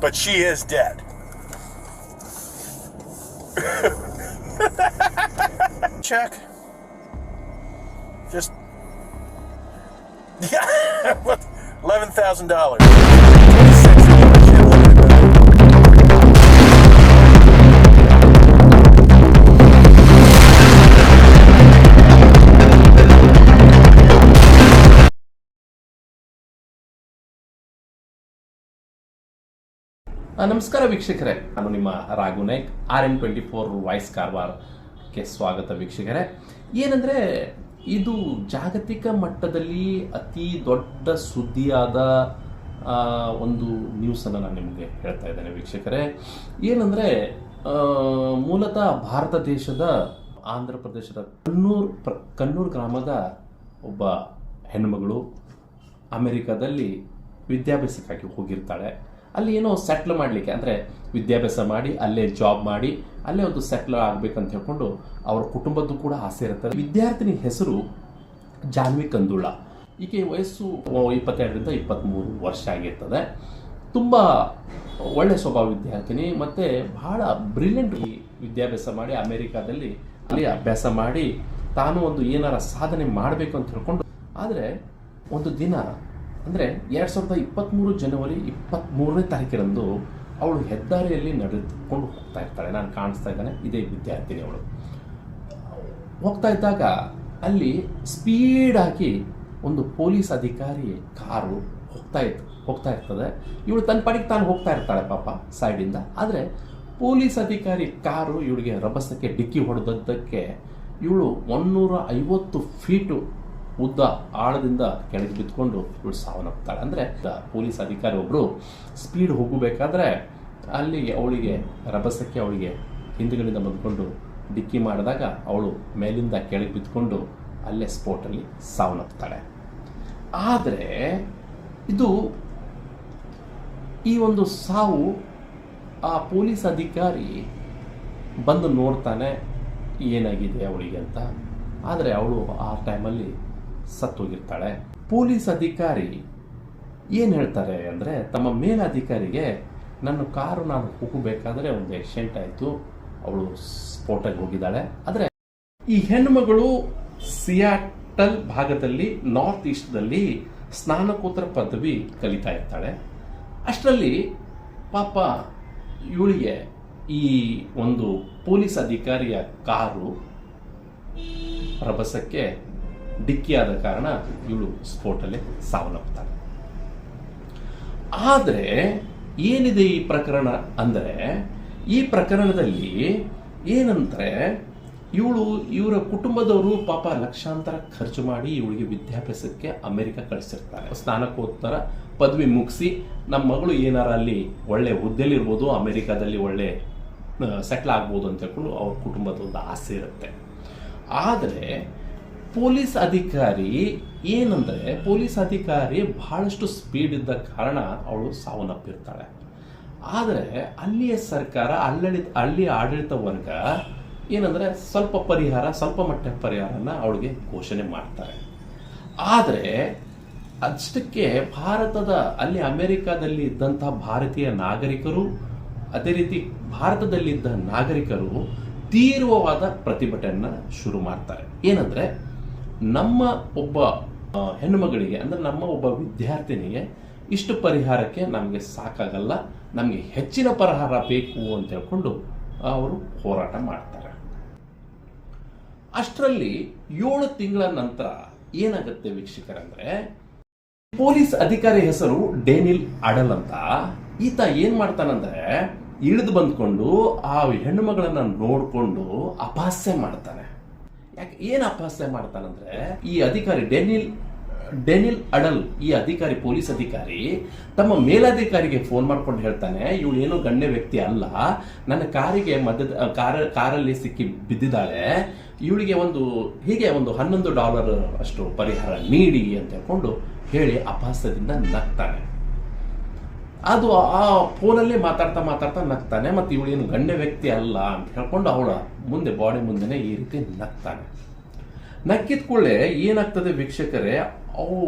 but she is dead. Check. Just yeah, $11,000. ನಮಸ್ಕಾರ ವೀಕ್ಷಕರೇ, ನಾನು ನಿಮ್ಮ ರಾಘು ನಾಯ್ಕ್, RN24 ವಾಯ್ಸ್ ಕಾರವಾರಕ್ಕೆ ಸ್ವಾಗತ ವೀಕ್ಷಕರೇ. ಏನಂದರೆ ಇದು ಜಾಗತಿಕ ಮಟ್ಟದಲ್ಲಿ ಅತಿ ದೊಡ್ಡ ಸುದ್ದಿಯಾದ ಒಂದು ನ್ಯೂಸನ್ನು ನಾನು ನಿಮಗೆ ಹೇಳ್ತಾ ಇದ್ದೇನೆ ವೀಕ್ಷಕರೇ. ಏನಂದರೆ ಮೂಲತಃ ಭಾರತ ದೇಶದ ಆಂಧ್ರ ಪ್ರದೇಶದ ಕನ್ನೂರು ಗ್ರಾಮದ ಒಬ್ಬ ಹೆಣ್ಣುಮಗಳು ಅಮೆರಿಕಾದಲ್ಲಿ ವಿದ್ಯಾಭ್ಯಾಸಕ್ಕಾಗಿ ಹೋಗಿರ್ತಾಳೆ. ಅಲ್ಲಿ ಏನೋ ಸೆಟ್ಲ್ ಮಾಡಲಿಕ್ಕೆ, ಅಂದರೆ ವಿದ್ಯಾಭ್ಯಾಸ ಮಾಡಿ ಅಲ್ಲೇ ಜಾಬ್ ಮಾಡಿ ಅಲ್ಲೇ ಒಂದು ಸೆಟ್ಲ್ ಆಗಬೇಕಂತ ಹೇಳ್ಕೊಂಡು ಅವ್ರ ಕುಟುಂಬದ್ದು ಕೂಡ ಆಸೆ ಇರುತ್ತೆ. ವಿದ್ಯಾರ್ಥಿನಿ ಹೆಸರು ಜಾನ್ವಿ ಕಂದುಳ. ಈಕೆ ವಯಸ್ಸು 22ರಿಂದ 23 ವರ್ಷ ಆಗಿರ್ತದೆ. ತುಂಬ ಒಳ್ಳೆ ಸ್ವಭಾವ ವಿದ್ಯಾರ್ಥಿನಿ, ಮತ್ತು ಬಹಳ ಬ್ರಿಲಿಯಂಟ್. ವಿದ್ಯಾಭ್ಯಾಸ ಮಾಡಿ ಅಮೆರಿಕಾದಲ್ಲಿ ಅಲ್ಲಿ ಅಭ್ಯಾಸ ಮಾಡಿ ತಾನು ಒಂದು ಏನಾರ ಸಾಧನೆ ಮಾಡಬೇಕು ಅಂತ ಹೇಳ್ಕೊಂಡು, ಆದರೆ ಒಂದು ದಿನ ಅಂದರೆ 2023 ಜನವರಿ 23ನೇ ತಾರೀಕಿರಂದು ಅವಳು ಹೆದ್ದಾರಿಯಲ್ಲಿ ನಡೆದುಕೊಂಡು ಹೋಗ್ತಾ ಇರ್ತಾಳೆ. ನಾನು ಕಾಣಿಸ್ತಾ ಇದ್ದಾನೆ, ಇದೇ ವಿದ್ಯಾರ್ಥಿನಿ. ಅವಳು ಹೋಗ್ತಾ ಇದ್ದಾಗ ಅಲ್ಲಿ ಸ್ಪೀಡಾಗಿ ಒಂದು ಪೊಲೀಸ್ ಅಧಿಕಾರಿ ಕಾರು ಹೋಗ್ತಾ ಇರ್ತದೆ. ಇವಳು ತನ್ನ ಪಾಡಿಗೆ ತಾನು ಹೋಗ್ತಾ ಇರ್ತಾಳೆ ಪಾಪ ಸೈಡಿಂದ. ಆದರೆ ಪೊಲೀಸ್ ಅಧಿಕಾರಿ ಕಾರು ಇವಳಿಗೆ ರಭಸಕ್ಕೆ ಡಿಕ್ಕಿ ಹೊಡೆದದ್ದಕ್ಕೆ ಇವಳು 150 ಫೀಟು ಉದ್ದ ಆಳದಿಂದ ಕೆಳಗೆ ಬಿದ್ದುಕೊಂಡು ಇವಳು ಸಾವನ್ನಪ್ತಾಳೆ. ಅಂದರೆ ಪೊಲೀಸ್ ಅಧಿಕಾರಿ ಒಬ್ಬರು ಸ್ಪೀಡ್ ಹೋಗಬೇಕಾದ್ರೆ ಅಲ್ಲಿ ಅವಳಿಗೆ ರಭಸಕ್ಕೆ ಅವಳಿಗೆ ಹಿಂದುಗಡೆಯಿಂದ ಬಂದುಕೊಂಡು ಡಿಕ್ಕಿ ಮಾಡಿದಾಗ ಅವಳು ಮೇಲಿಂದ ಕೆಳಗೆ ಬಿದ್ದುಕೊಂಡು ಅಲ್ಲೇ ಸ್ಪಾಟಲ್ಲಿ ಸಾವನ್ನಪ್ತಾಳೆ. ಆದರೆ ಇದು ಈ ಒಂದು ಸಾವು ಆ ಪೊಲೀಸ್ ಅಧಿಕಾರಿ ಬಂದು ನೋಡ್ತಾನೆ ಏನಾಗಿದೆ ಅವಳಿಗೆ ಅಂತ. ಆದರೆ ಅವಳು ಆ ಟೈಮಲ್ಲಿ ಸತ್ತೋಗಿರ್ತಾಳೆ. ಪೊಲೀಸ್ ಅಧಿಕಾರಿ ಏನು ಹೇಳ್ತಾರೆ ಅಂದರೆ, ತಮ್ಮ ಮೇಲಧಿಕಾರಿಗೆ ನನ್ನ ಕಾರು ನಾನು ಹೋಗಬೇಕಾದ್ರೆ ಒಂದು ಆಕ್ಸಿಡೆಂಟ್ ಆಯಿತು, ಅವಳು ಸ್ಪಾಟಾಗಿ ಹೋಗಿದ್ದಾಳೆ. ಆದರೆ ಈ ಹೆಣ್ಣುಮಗಳು ಸಿಯಾಟಲ್ ಭಾಗದಲ್ಲಿ ನಾರ್ತ್ ಈಸ್ಟ್ದಲ್ಲಿ ಸ್ನಾತಕೋತ್ತರ ಪದವಿ ಕಲಿತಾ ಇರ್ತಾಳೆ. ಅಷ್ಟರಲ್ಲಿ ಪಾಪ ಇವಳಿಗೆ ಈ ಒಂದು ಪೊಲೀಸ್ ಅಧಿಕಾರಿಯ ಕಾರು ರಭಸಕ್ಕೆ ಡಿಕ್ಕಿಯಾದ ಕಾರಣ ಇವಳು ಸ್ಫೋಟಲ್ಲೇ ಸಾವನ್ನಪ್ತಾಳೆ. ಆದರೆ ಏನಿದೆ ಈ ಪ್ರಕರಣ ಅಂದರೆ, ಈ ಪ್ರಕರಣದಲ್ಲಿ ಏನಂದ್ರೆ ಇವರ ಕುಟುಂಬದವರು ಪಾಪ ಲಕ್ಷಾಂತರ ಖರ್ಚು ಮಾಡಿ ಇವಳಿಗೆ ವಿದ್ಯಾಭ್ಯಾಸಕ್ಕೆ ಅಮೆರಿಕ ಕಳಿಸಿರ್ತಾರೆ. ಸ್ನಾತಕೋತ್ತರ ಪದವಿ ಮುಗಿಸಿ ನಮ್ಮ ಮಗಳು ಏನಾರ ಅಲ್ಲಿ ಒಳ್ಳೆ ಹುದ್ದೆಲಿರ್ಬೋದು, ಅಮೆರಿಕಾದಲ್ಲಿ ಒಳ್ಳೆ ಸೆಟ್ಲ್ ಆಗ್ಬೋದು ಅಂತ ಹೇಳ್ಕೊಂಡು ಅವ್ರ ಕುಟುಂಬದ ಒಂದು ಆಸೆ ಇರುತ್ತೆ. ಆದರೆ ಪೊಲೀಸ್ ಅಧಿಕಾರಿ ಏನಂದರೆ, ಪೊಲೀಸ್ ಅಧಿಕಾರಿ ಬಹಳಷ್ಟು ಸ್ಪೀಡ್ ಇದ್ದ ಕಾರಣ ಅವಳು ಸಾವನ್ನಪ್ಪಿರ್ತಾಳೆ. ಆದರೆ ಅಲ್ಲಿಯ ಸರ್ಕಾರ, ಅಲ್ಲಿಯ ಆಡಳಿತ ವರ್ಗ ಏನಂದರೆ ಸ್ವಲ್ಪ ಮಟ್ಟ ಪರಿಹಾರನ ಅವಳಿಗೆ ಘೋಷಣೆ ಮಾಡ್ತಾರೆ. ಆದರೆ ಅಷ್ಟಕ್ಕೆ ಅಲ್ಲಿ ಅಮೆರಿಕಾದಲ್ಲಿ ಇದ್ದಂತಹ ಭಾರತೀಯ ನಾಗರಿಕರು, ಅದೇ ರೀತಿ ಭಾರತದಲ್ಲಿದ್ದ ನಾಗರಿಕರು ತೀವ್ರವಾದ ಪ್ರತಿಭಟನೆಯನ್ನು ಶುರು ಮಾಡ್ತಾರೆ. ಏನಂದರೆ, ನಮ್ಮ ಒಬ್ಬ ಹೆಣ್ಣುಮಗಳಿಗೆ, ಅಂದರೆ ನಮ್ಮ ಒಬ್ಬ ವಿದ್ಯಾರ್ಥಿನಿಗೆ ಇಷ್ಟು ಪರಿಹಾರಕ್ಕೆ ನಮಗೆ ಸಾಕಾಗಲ್ಲ, ನಮಗೆ ಹೆಚ್ಚಿನ ಪರಿಹಾರ ಬೇಕು ಅಂತ ಹೇಳ್ಕೊಂಡು ಅವರು ಹೋರಾಟ ಮಾಡ್ತಾರೆ. ಅಷ್ಟರಲ್ಲಿ 7 ತಿಂಗಳ ನಂತರ ಏನಾಗುತ್ತೆ ವೀಕ್ಷಕರಂದ್ರೆ, ಪೊಲೀಸ್ ಅಧಿಕಾರಿ ಹೆಸರು ಡೇನಿಲ್ ಅಡಲ್ ಅಂತ. ಈತ ಏನ್ ಮಾಡ್ತಾನಂದ್ರೆ, ಇಳಿದು ಬಂದ್ಕೊಂಡು ಆ ಹೆಣ್ಣುಮಗಳನ್ನ ನೋಡ್ಕೊಂಡು ಅಪಹಾಸ್ಯ ಮಾಡ್ತಾನೆ. ಯಾಕೆ ಏನು ಅಪಹಾಸ್ಯ ಮಾಡ್ತಾನಂದ್ರೆ, ಈ ಅಧಿಕಾರಿ ಡೆನಿಲ್ ಅಡಲ್, ಈ ಅಧಿಕಾರಿ, ಪೊಲೀಸ್ ಅಧಿಕಾರಿ ತಮ್ಮ ಮೇಲಧಿಕಾರಿಗೆ ಫೋನ್ ಮಾಡ್ಕೊಂಡು ಹೇಳ್ತಾನೆ, ಇವಳು ಏನು ಗಣ್ಯ ವ್ಯಕ್ತಿ ಅಲ್ಲ, ನನ್ನ ಕಾರಿಗೆ ಕಾರಲ್ಲಿ ಸಿಕ್ಕಿ ಬಿದ್ದಿದ್ದಾಳೆ, ಇವಳಿಗೆ ಒಂದು $11 ಅಷ್ಟು ಪರಿಹಾರ ನೀಡಿ ಅಂತ ಹೇಳ್ಕೊಂಡು ಹೇಳಿ ಅಪಹಾಸ್ಯದಿಂದ ನಗ್ತಾನೆ. ಅದು ಆ ಫೋನಲ್ಲಿ ಮಾತಾಡ್ತಾ ನಗ್ತಾನೆ. ಮತ್ತು ಇವಳೇನು ಗಣ್ಯ ವ್ಯಕ್ತಿ ಅಲ್ಲ ಅಂತ ಹೇಳ್ಕೊಂಡು ಅವಳ ಬಾಡಿ ಮುಂದೆನೆ ಈ ರೀತಿ ನಗ್ತಾನೆ. ನಕ್ಕಿದ ಕೂಡಲೇ ಏನಾಗ್ತದೆ ವೀಕ್ಷಕರೇ,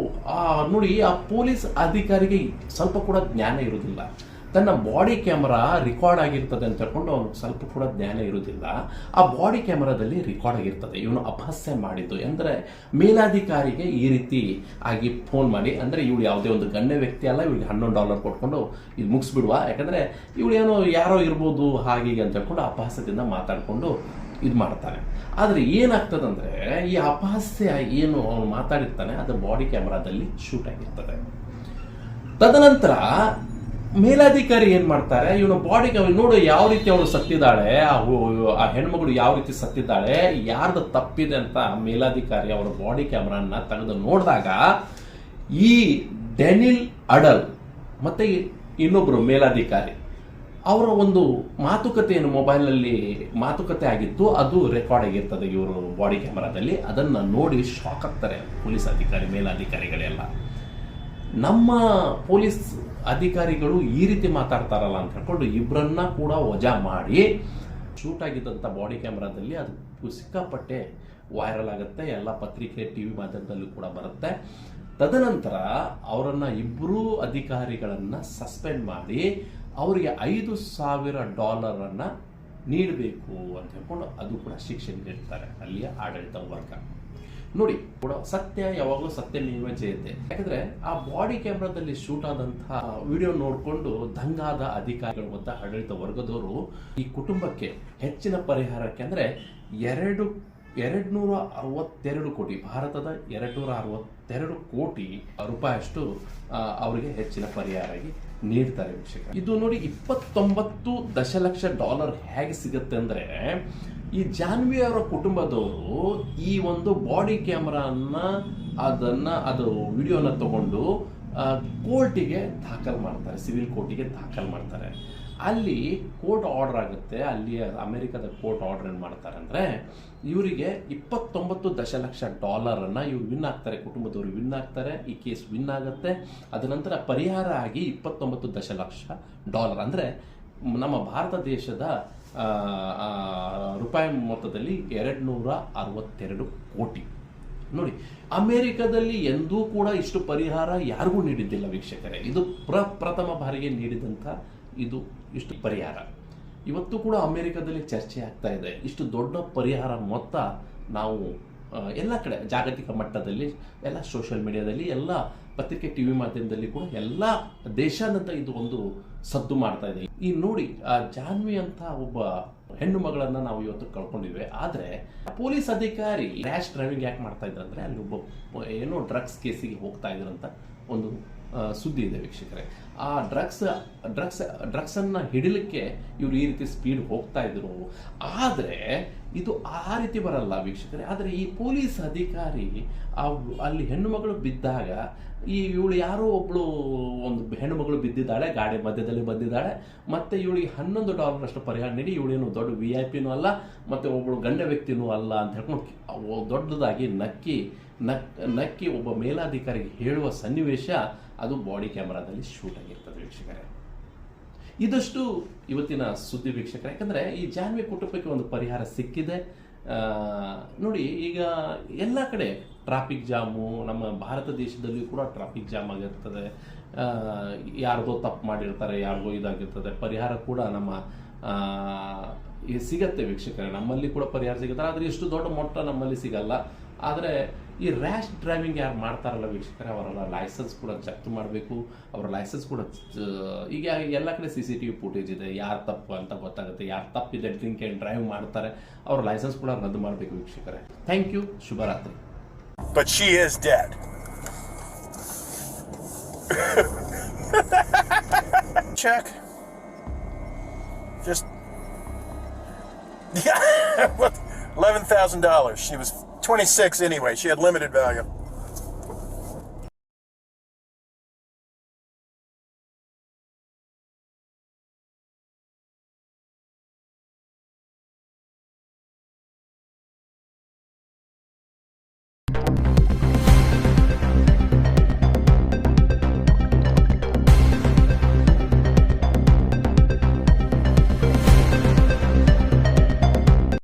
ನೋಡಿ, ಆ ಪೊಲೀಸ್ ಅಧಿಕಾರಿಗೆ ಸ್ವಲ್ಪ ಕೂಡ ಜ್ಞಾನ ಇರುವುದಿಲ್ಲ. ತನ್ನ ಬಾಡಿ ಕ್ಯಾಮರಾ ರೆಕಾರ್ಡ್ ಆಗಿರ್ತದೆ ಅಂತ ಹೇಳ್ಕೊಂಡು ಅವ್ನಿಗೆ ಸ್ವಲ್ಪ ಕೂಡ ಜ್ಞಾನ ಇರುವುದಿಲ್ಲ. ಆ ಬಾಡಿ ಕ್ಯಾಮರಾದಲ್ಲಿ ರೆಕಾರ್ಡ್ ಆಗಿರ್ತದೆ ಇವನು ಅಪಹಾಸ್ಯ ಮಾಡಿದ್ದು. ಅಂದರೆ ಮೇಲಾಧಿಕಾರಿಗೆ ಈ ರೀತಿ ಆಗಿ ಫೋನ್ ಮಾಡಿ, ಅಂದರೆ ಇವಳು ಯಾವುದೇ ಒಂದು ಗಣ್ಯ ವ್ಯಕ್ತಿ ಅಲ್ಲ, ಇವಳಿಗೆ $11 ಕೊಟ್ಕೊಂಡು ಇದು ಮುಗಿಸ್ಬಿಡುವ, ಯಾಕಂದರೆ ಇವಳು ಏನೋ ಯಾರೋ ಇರ್ಬೋದು ಹಾಗೆ ಅಂತ ಹೇಳ್ಕೊಂಡು ಅಪಹಾಸ್ಯದಿಂದ ಮಾತಾಡಿಕೊಂಡು ಇದು ಮಾಡ್ತಾನೆ. ಆದರೆ ಏನಾಗ್ತದಂದ್ರೆ ಈ ಅಪಹಾಸ್ಯ ಏನು ಅವನು ಮಾತಾಡಿರ್ತಾನೆ ಅದು ಬಾಡಿ ಕ್ಯಾಮರಾದಲ್ಲಿ ಶೂಟ್ ಆಗಿರ್ತದೆ. ತದನಂತರ ಮೇಲಾಧಿಕಾರಿ ಏನ್ ಮಾಡ್ತಾರೆ, ಇವನು ಬಾಡಿ ನೋಡು ಯಾವ ರೀತಿ ಅವಳು ಸತ್ತಿದ್ದಾಳೆ, ಆ ಹೆಣ್ಮಗಳು ಯಾವ ರೀತಿ ಸತ್ತಿದ್ದಾಳೆ, ಯಾರ್ದು ತಪ್ಪಿದೆ ಅಂತ ಮೇಲಾಧಿಕಾರಿ ಅವರ ಬಾಡಿ ಕ್ಯಾಮರಾನ ತೆಗೆದು ನೋಡಿದಾಗ ಈ ಡೆನಿಲ್ ಅಡಲ್ ಮತ್ತೆ ಇನ್ನೊಬ್ರು ಮೇಲಾಧಿಕಾರಿ ಅವರ ಒಂದು ಮಾತುಕತೆಯನ್ನು ಮೊಬೈಲ್ನಲ್ಲಿ ಮಾತುಕತೆ ಆಗಿತ್ತು, ಅದು ರೆಕಾರ್ಡ್ ಆಗಿರ್ತದೆ ಇವರು ಬಾಡಿ ಕ್ಯಾಮರಾದಲ್ಲಿ. ಅದನ್ನು ನೋಡಿ ಶಾಕ್ ಆಗ್ತಾರೆ ಪೊಲೀಸ್ ಅಧಿಕಾರಿ ಮೇಲಾಧಿಕಾರಿಗಳೆಲ್ಲ. ನಮ್ಮ ಪೊಲೀಸ್ ಅಧಿಕಾರಿಗಳು ಈ ರೀತಿ ಮಾತಾಡ್ತಾರಲ್ಲ ಅಂತ ಹೇಳ್ಕೊಂಡು ಇಬ್ಬರನ್ನ ಕೂಡ ವಜಾ ಮಾಡಿ ಶೂಟ್ ಆಗಿದ್ದಂಥ ಬಾಡಿ ಕ್ಯಾಮ್ರಾದಲ್ಲಿ ಅದು ಸಿಕ್ಕಾಪಟ್ಟೆ ವೈರಲ್ ಆಗುತ್ತೆ, ಎಲ್ಲ ಪತ್ರಿಕೆ ಟಿವಿ ಮಾಧ್ಯಮದಲ್ಲೂ ಕೂಡ ಬರುತ್ತೆ. ತದನಂತರ ಅವರನ್ನ ಇಬ್ಬರೂ ಅಧಿಕಾರಿಗಳನ್ನ ಸಸ್ಪೆಂಡ್ ಮಾಡಿ ಅವರಿಗೆ $5,000 ನೀಡಬೇಕು ಅಂತ ಹೇಳ್ಕೊಂಡು ಅದು ಕೂಡ ಶಿಕ್ಷೆ ನೀಡ್ತಾರೆ ಅಲ್ಲಿಯ ಆಡಳಿತ ವರ್ಗ. ನೋಡಿ ಕೂಡ ಸತ್ಯ ಯಾವಾಗಲೂ ಸತ್ಯಮೇವ ಜಯತೆ. ಯಾಕಂದ್ರೆ ಆ ಬಾಡಿ ಕ್ಯಾಮ್ರಾದಲ್ಲಿ ಶೂಟ್ ಆದಂತಹ ವಿಡಿಯೋ ನೋಡಿಕೊಂಡು ದಂಗಾದ ಅಧಿಕಾರಿಗಳು ಮತ್ತು ಆಡಳಿತ ವರ್ಗದವರು ಈ ಕುಟುಂಬಕ್ಕೆ ಹೆಚ್ಚಿನ ಪರಿಹಾರಕ್ಕೆ ಅಂದ್ರೆ 262 ಕೋಟಿ, ಭಾರತದ 262 ಕೋಟಿ ರೂಪಾಯಿಯಷ್ಟು ಅವರಿಗೆ ಹೆಚ್ಚಿನ ಪರಿಹಾರ ಆಗಿ ನೀಡ್ತಾರೆ ವೀಕ್ಷಕ. ಇದು ನೋಡಿ $29 ದಶಲಕ್ಷ ಹೇಗೆ ಸಿಗುತ್ತೆ ಅಂದ್ರೆ ಈ ಜಾನ್ವಿ ಅವರ ಕುಟುಂಬದವರು ಈ ಒಂದು ಬಾಡಿ ಕ್ಯಾಮರಾನ ಅದು ವಿಡಿಯೋನ ತಗೊಂಡು ಕೋರ್ಟಿಗೆ ದಾಖಲು ಮಾಡ್ತಾರೆ, ಸಿವಿಲ್ ಕೋರ್ಟಿಗೆ ದಾಖಲು ಮಾಡ್ತಾರೆ. ಅಲ್ಲಿ ಕೋರ್ಟ್ ಆರ್ಡರ್ ಆಗುತ್ತೆ. ಅಲ್ಲಿ ಅಮೆರಿಕದ ಕೋರ್ಟ್ ಆರ್ಡರ್ ಏನು ಮಾಡ್ತಾರೆ ಅಂದರೆ ಇವರಿಗೆ $29 ದಶಲಕ್ಷ ಇವ್ರು ವಿನ್ ಆಗ್ತಾರೆ, ಕುಟುಂಬದವರು ವಿನ್ ಆಗ್ತಾರೆ, ಈ ಕೇಸ್ ವಿನ್ ಆಗುತ್ತೆ. ಅದ ನಂತರ ಪರಿಹಾರ ಆಗಿ $29 ದಶಲಕ್ಷ ಅಂದರೆ ನಮ್ಮ ಭಾರತ ದೇಶದ ರೂಪಾಯಿ ಮೊತ್ತದಲ್ಲಿ 262 ಕೋಟಿ. ನೋಡಿ, ಅಮೆರಿಕದಲ್ಲಿ ಎಂದೂ ಕೂಡ ಇಷ್ಟು ಪರಿಹಾರ ಯಾರಿಗೂ ನೀಡಿದ್ದಿಲ್ಲ ವೀಕ್ಷಕರೇ. ಇದು ಪ್ರಥಮ ಬಾರಿಗೆ ನೀಡಿದಂಥ ಇದು ಇಷ್ಟು ಪರಿಹಾರ. ಇವತ್ತು ಕೂಡ ಅಮೆರಿಕದಲ್ಲಿ ಚರ್ಚೆ ಆಗ್ತಾ ಇದೆ. ಇಷ್ಟು ದೊಡ್ಡ ಪರಿಹಾರ ಮೊತ್ತ ನಾವು ಎಲ್ಲ ಕಡೆ ಜಾಗತಿಕ ಮಟ್ಟದಲ್ಲಿ ಎಲ್ಲ ಸೋಷಿಯಲ್ ಮೀಡಿಯಾದಲ್ಲಿ ಎಲ್ಲ ಪತ್ರಿಕೆ ಟಿವಿ ಮಾಧ್ಯಮದಲ್ಲಿ ಕೂಡ ಎಲ್ಲ ದೇಶಾದ್ಯಂತ ಇದು ಒಂದು ಸದ್ದು ಮಾಡ್ತಾ ಇದೆ. ಈ ನೋಡಿ ಆ ಜಾನ್ವಿ ಅಂತ ಒಬ್ಬ ಹೆಣ್ಣು ಮಗಳನ್ನ ನಾವು ಇವತ್ತು ಕಳ್ಕೊಂಡಿವೆ. ಆದ್ರೆ ಪೊಲೀಸ್ ಅಧಿಕಾರಿ ರ್ಯಾಶ್ ಡ್ರೈವಿಂಗ್ ಯಾಕೆ ಮಾಡ್ತಾ ಇದ್ರಂದ್ರೆ ಅಲ್ಲಿ ಒಬ್ಬ ಏನೋ ಡ್ರಗ್ಸ್ ಕೇಸಿಗೆ ಹೋಗ್ತಾ ಇದ್ರಂತ ಒಂದು ಸುದ್ದಿ ಇದೆ ವೀಕ್ಷಕರೇ. ಆ ಡ್ರಗ್ಸ್ ಅನ್ನ ಹಿಡಿಲಿಕ್ಕೆ ಇವರು ಈ ರೀತಿ ಸ್ಪೀಡ್ ಹೋಗ್ತಾ ಇದ್ರು. ಆದ್ರೆ ಇದು ಆ ರೀತಿ ಬರಲ್ಲ ವೀಕ್ಷಕರೇ. ಆದ್ರೆ ಈ ಪೊಲೀಸ್ ಅಧಿಕಾರಿ ಅಲ್ಲಿ ಹೆಣ್ಣು ಮಗಳು ಬಿದ್ದಾಗ ಇವಳು ಯಾರೋ ಒಬ್ಳು ಒಂದು ಹೆಣ್ಣು ಮಗಳು ಬಿದ್ದಿದ್ದಾಳೆ, ಗಾಡಿ ಮಧ್ಯದಲ್ಲಿ ಬಂದಿದ್ದಾಳೆ, ಮತ್ತೆ ಇವಳಿಗೆ $11 ಪರಿಹಾರ ನೀಡಿ ಇವಳೇನು ದೊಡ್ಡ VIP ಅಲ್ಲ, ಮತ್ತೆ ಒಬ್ಬಳು ಗಂಡ ವ್ಯಕ್ತಿನೂ ಅಲ್ಲ ಅಂತ ಹೇಳ್ಕೊಂಡು ದೊಡ್ಡದಾಗಿ ನಕ್ಕಿ ಒಬ್ಬ ಮೇಲಾಧಿಕಾರಿಗೆ ಹೇಳುವ ಸನ್ನಿವೇಶ ಅದು ಬಾಡಿ ಕ್ಯಾಮರಾದಲ್ಲಿ ಶೂಟ್ ಆಗಿರ್ತದೆ ವೀಕ್ಷಕರೇ. ಇದಷ್ಟು ಇವತ್ತಿನ ಸುದ್ದಿ ವೀಕ್ಷಕರೇ. ಯಾಕಂದ್ರೆ ಈ ಜಾನ್ವಿ ಕುಟುಂಬಕ್ಕೆ ಒಂದು ಪರಿಹಾರ ಸಿಕ್ಕಿದೆ. ನೋಡಿ, ಈಗ ಎಲ್ಲ ಕಡೆ ಟ್ರಾಫಿಕ್ ಜಾಮು, ನಮ್ಮ ಭಾರತ ದೇಶದಲ್ಲಿ ಕೂಡ ಟ್ರಾಫಿಕ್ ಜಾಮ್ ಆಗಿರ್ತದೆ. ಯಾರಿಗೋ ತಪ್ಪು ಮಾಡಿರ್ತಾರೆ, ಯಾರಿಗೋ ಇದಾಗಿರ್ತದೆ. ಪರಿಹಾರ ಕೂಡ ನಮ್ಮ ಸಿಗತ್ತೆ ವೀಕ್ಷಕರೇ. ನಮ್ಮಲ್ಲಿ ಕೂಡ ಪರಿಹಾರ ಸಿಗುತ್ತೆ, ಆದರೆ ಇಷ್ಟು ದೊಡ್ಡ ಮೊತ್ತ ನಮ್ಮಲ್ಲಿ ಸಿಗಲ್ಲ. ಆದರೆ ಈ ರ್ಯಾಶ್ ಡ್ರೈವಿಂಗ್ ಯಾರು ಮಾಡ್ತಾರಲ್ಲ ವೀಕ್ಷಕರೇ, ಅವರ ಲೈಸೆನ್ಸ್ ಕೂಡ ಜಪ್ತು ಮಾಡಬೇಕು. ಅವರ ಲೈಸೆನ್ಸ್ ಕೂಡ ಈಗ ಎಲ್ಲ ಕಡೆ CCTV ಫುಟೇಜ್ ಇದೆ, ಯಾರು ತಪ್ಪು ಅಂತ ಗೊತ್ತಾಗುತ್ತೆ. ಯಾರು ತಪ್ಪಿದೆ ಡ್ರಿಂಕ್ ಆ್ಯಂಡ್ ಡ್ರೈವ್ ಮಾಡ್ತಾರೆ ಅವ್ರ ಲೈಸೆನ್ಸ್ ಕೂಡ ರದ್ದು ಮಾಡಬೇಕು ವೀಕ್ಷಕರೇ. ಥ್ಯಾಂಕ್ ಯು, ಶುಭರಾತ್ರಿ. But she is dead. Check. Just $11,000. She was 26 anyway. She had limited value.